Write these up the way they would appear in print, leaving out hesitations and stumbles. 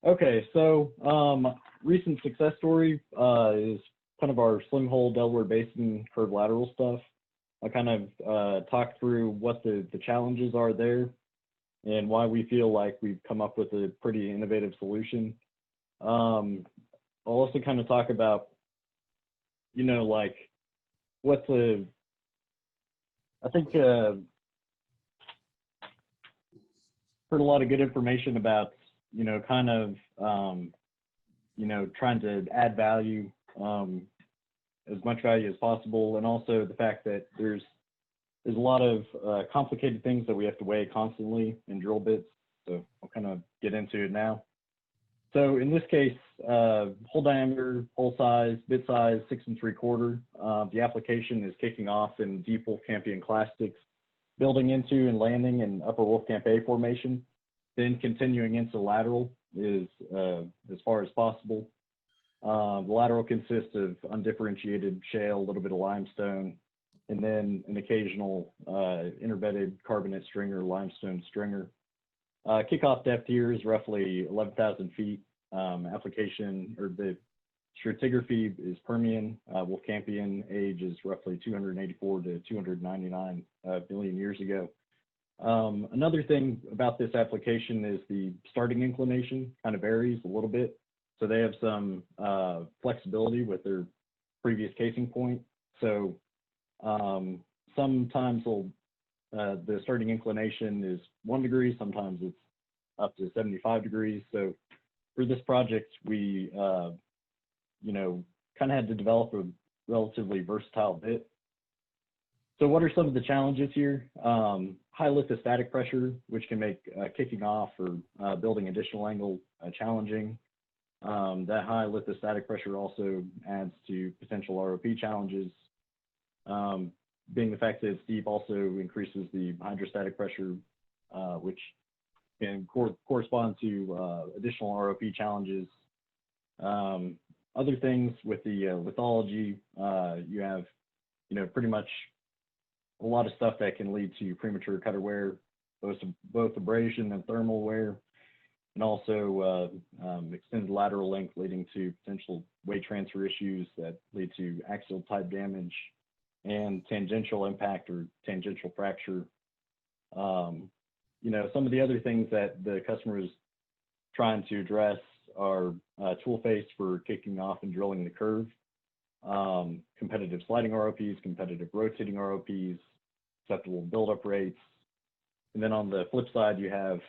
Okay, so recent success story is kind of our Slimhole Delaware Basin Curve-Lateral stuff. I kind of talk through what the challenges are there and why we feel like we've come up with a pretty innovative solution. I'll also kind of talk about, like what the, I think heard a lot of good information about, kind of, trying to add value, as much value as possible, and also the fact that there's a lot of complicated things that we have to weigh constantly in drill bits. So I'll kind of get into it now. So in this case, hole diameter, hole size, bit size, 6 3/4. The application is kicking off in deep Wolfcampian clastics, building into and landing in upper Wolfcamp A formation, then continuing into lateral is as far as possible. The lateral consists of undifferentiated shale, a little bit of limestone, and then an occasional interbedded carbonate stringer, limestone stringer. Kickoff depth here is roughly 11,000 feet. Application, or the stratigraphy is Permian. Wolfcampian age is roughly 284 to 299 billion years ago. Another thing about this application is the starting inclination kind of varies a little bit. So they have some flexibility with their previous casing point. So sometimes the starting inclination is 1 degree, sometimes it's up to 75 degrees. So for this project, we, kind of had to develop a relatively versatile bit. So what are some of the challenges here? High lithostatic pressure, which can make kicking off or building additional angle challenging. That high lithostatic pressure also adds to potential ROP challenges. Being the fact that it's deep also increases the hydrostatic pressure, which can correspond to additional ROP challenges. Other things with the lithology, you have, pretty much a lot of stuff that can lead to premature cutter wear, both abrasion and thermal wear, and also extended lateral length leading to potential weight transfer issues that lead to axial type damage and tangential impact or tangential fracture. Some of the other things that the customer is trying to address are tool face for kicking off and drilling the curve, competitive sliding ROPs, competitive rotating ROPs, acceptable buildup rates. And then on the flip side, you have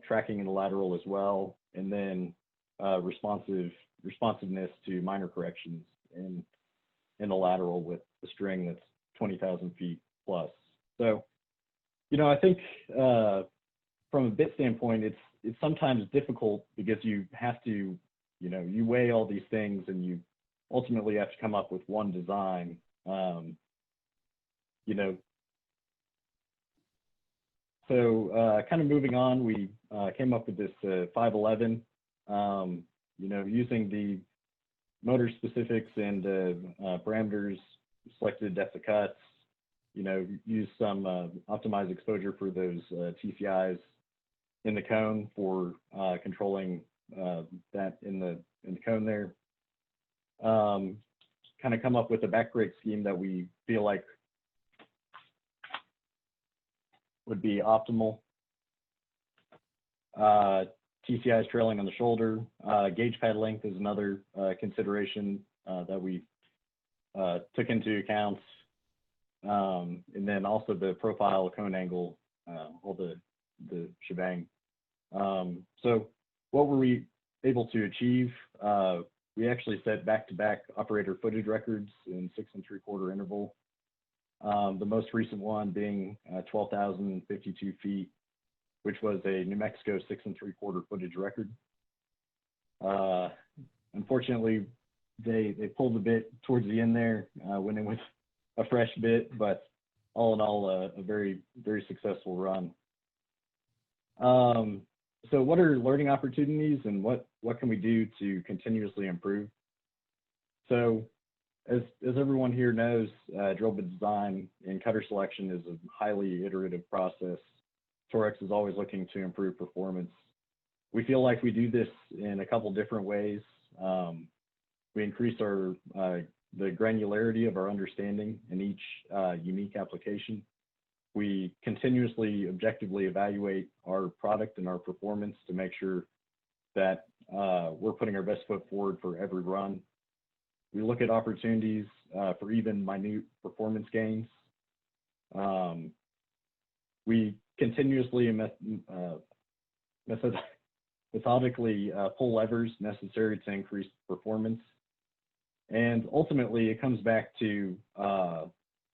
tracking in the lateral as well, and then responsiveness to minor corrections in the lateral with a string that's 20,000 feet plus. So, I think from a bit standpoint, it's sometimes difficult because you have to, you weigh all these things and you ultimately have to come up with one design. So kind of moving on, we came up with this 511, using the motor specifics and parameters, selected depth of cuts, use some optimized exposure for those TCIs in the cone for controlling that in the cone there. Kind of come up with a backbreak scheme that we feel like would be optimal. TCIs trailing on the shoulder. Gauge pad length is another consideration that we took into account. And then also the profile, cone angle, all the shebang. So what were we able to achieve? We actually set back-to-back operator footage records in 6 3/4 interval. The most recent one being 12,052 feet, which was a New Mexico 6 3/4 footage record. Unfortunately, they pulled the bit towards the end there, went in with a fresh bit, but all in all, a very, very successful run. So what are learning opportunities and what can we do to continuously improve? So as everyone here knows, drill bit design and cutter selection is a highly iterative process. Taurex is always looking to improve performance. we feel like we do this in a couple different ways. We increase our the granularity of our understanding in each unique application. We continuously objectively evaluate our product and our performance to make sure that we're putting our best foot forward for every run. We look at opportunities for even minute performance gains. We continuously methodically pull levers necessary to increase performance. And ultimately, it comes back to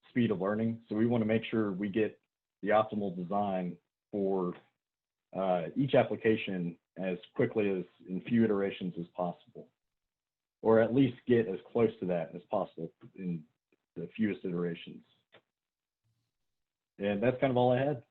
speed of learning. So we want to make sure we get the optimal design for each application as quickly as in few iterations as possible, or at least get as close to that as possible in the fewest iterations. And that's kind of all I had.